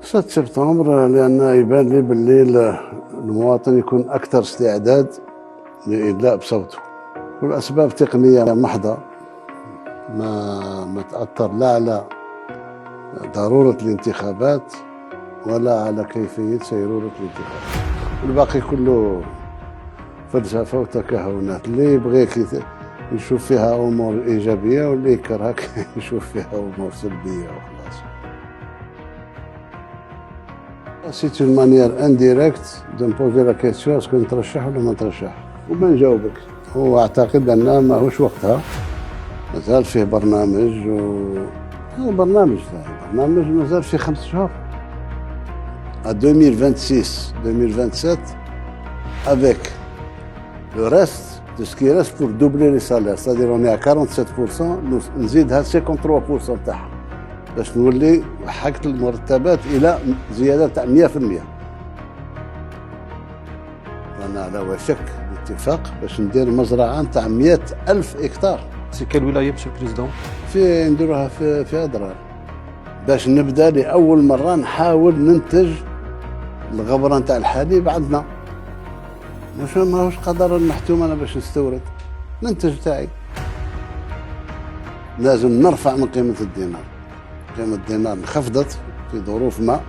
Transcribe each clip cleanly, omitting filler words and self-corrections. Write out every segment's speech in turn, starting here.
6 سبتمبر لأن يبان لي بالليل المواطن يكون أكثر استعداد للإدلاء بصوته، والأسباب تقنية محضة ما تأثر لا على ضرورة الانتخابات ولا على كيفية سيرورة الانتخابات. الباقي كله فلسفة وتكهنات، اللي يبغيك يشوف فيها أمور إيجابية واللي يكرهك يشوف فيها أمور سلبية وخلاص. C'est une manière indirecte de me poser la question est-ce que نترشح ولا ما نترشح؟ وما نجاوبك. هو أعتقد أنه ماهوش وقتها، مازال فيه برنامج برنامج مازال فيه 5 شهور. À 2026, 2027, avec le reste de ce qui reste pour doubler les salaires, c'est-à-dire on est à 47%, نزيدها 53% تاعها باش نولي حقت المرتبات إلى زيادة تاع 100%. أنا على وشك الاتفاق باش ندير مزرعة تاع 100,000 هكتار. سي كال ولاية مسيو بريزيدون؟ نديروها في أضرار باش نبدا لأول مرة نحاول ننتج الغبرة نتاع الحليب عندنا. ماهوش قدر المحتوم أنا باش نستورد، ننتج تاعي. لازم نرفع من قيمة الدينار. قيمة الدينار انخفضت في ظروف ما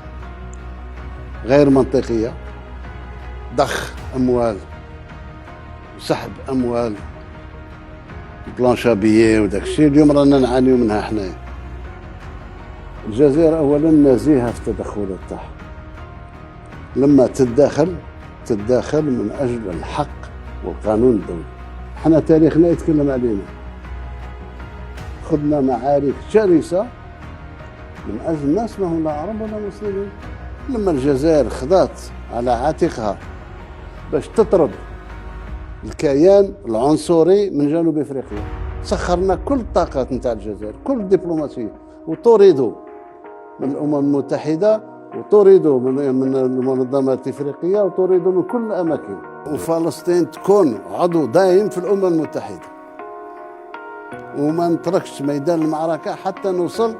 غير منطقية، ضخ أموال وسحب أموال بلانشابيي وداك الشيء. اليوم رانا نعانيو منها حنايا. الجزائر أولا نزيهة في التدخلات تاعها، لما تتداخل من أجل الحق والقانون الدولي. حنا تاريخنا يتكلم علينا، خذنا معارك شرسة من أجل ناس ما هم لا عرب ولا مسلمين. لما الجزائر خذات على عاتقها باش تطرد الكيان العنصري من جنوب افريقيا، سخرنا كل الطاقات نتاع الجزائر، كل الدبلوماسيه، وطردوا من الامم المتحده، وطردوا من المنظمات الافريقيه، وطردوا من كل الاماكن. وفلسطين تكون عضو دائم في الامم المتحده، وما نتركش ميدان المعركه حتى نوصل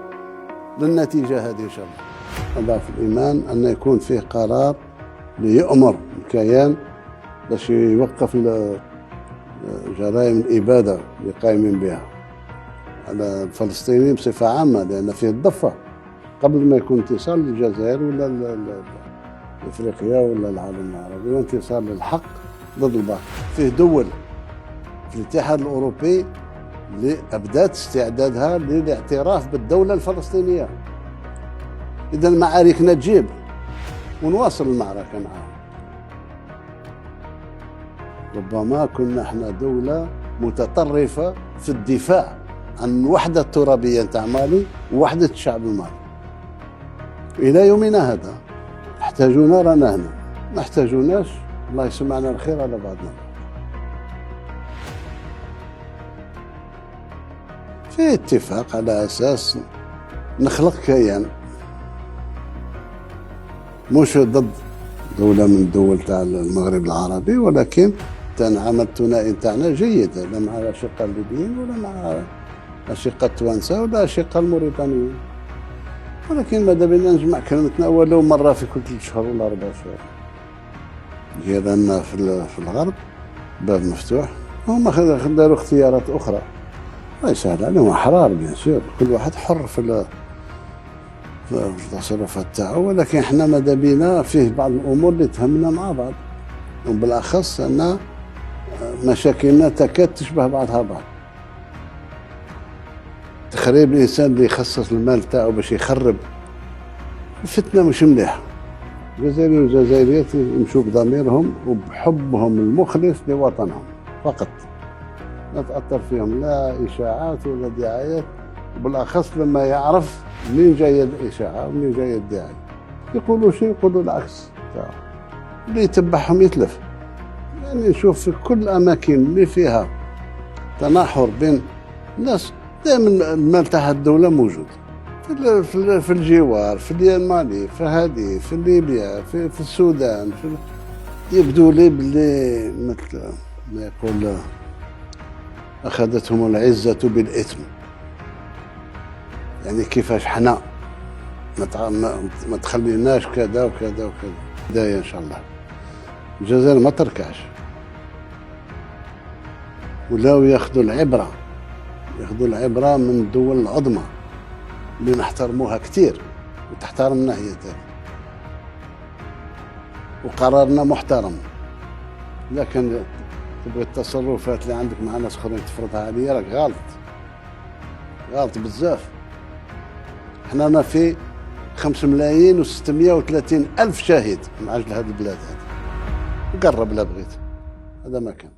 للنتيجه هذه ان شاء الله. أضاف الإيمان أن يكون فيه قرار ليؤمر الكيان باش يوقف جرائم الإبادة اللي قايمين بها على الفلسطينيين بصفة عامة، لأن فيه الضفة قبل ما يكون انتصار للجزائر ولا إفريقيا ولا العالم العربي، وانتصار للحق ضد الباطل. فيه دول في الاتحاد الأوروبي اللي أبدت استعدادها للاعتراف بالدولة الفلسطينية. إذا معاركنا تجيب ونواصل المعركة معهم. ربما كنا احنا دولة متطرفة في الدفاع عن الوحدة الترابية نتاع مالي ووحدة الشعب المالي. إلى يومنا هذا احتاجونا رانا هنا، ما احتاجوناش الله يسمعنا الخير على بعضنا. في اتفاق على أساس نخلق كيان مش ضد دولة من الدول تاع المغرب العربي، ولكن العمل الثنائي تاعنا جيد، لا مع الأشقاء الليبيين ولا مع الأشقاء التوانسة ولا الأشقاء الموريتانيين. ولكن ماذا بينا نجمع كلمتنا ولو مرة في كل 3 شهور ولا 4 شهور. جيراننا في الغرب باب مفتوح، هم داروا اختيارات أخرى ما يسهل عليهم، أحرار بيان سور، كل واحد حر في التصرفات تاعو. ولكن احنا ماذا بينا فيه بعض الامور اللي تهمنا مع بعض، وبالاخص ان مشاكلنا تكاد تشبه بعضها بعض. تخريب الانسان اللي يخصص المال تاعو باش يخرب الفتنه مش مليحه. الجزائريين والجزائريات يمشوا بضميرهم وبحبهم المخلص لوطنهم فقط، لا تأثر فيهم لا إشاعات ولا دعايات، وبالأخص لما يعرف منين جاية الإشاعة ومنين جاية الدعاية. يقولوا شيء يقولوا العكس، اللي يتبعهم يتلف. يعني نشوف في كل الأماكن اللي فيها تناحر بين الناس دائما المال تاع الدولة موجود في الجوار، في اليمن، في هذه، في ليبيا، في السودان. يبدو لي باللي مثل ما يقول أخذتهم العزة بالإثم. يعني كيفاش حنا ما تخليناش كذا وكذا وكذا. بداية إن شاء الله الجزائر ما تركعش، ولاو ياخذوا العبرة، ياخذوا العبرة من الدول العظمى اللي نحترموها كثير وتحترمنا هي تاني، وقرارنا محترم. لكن تبغي التصرفات اللي عندك مع ناس اخرين تفرضها عليا، راك غلط، غلط بزاف. احنا في 5,630,000 شاهد من أجل هذه البلاد هذه، وقرب لا بغيت، هذا ما كان.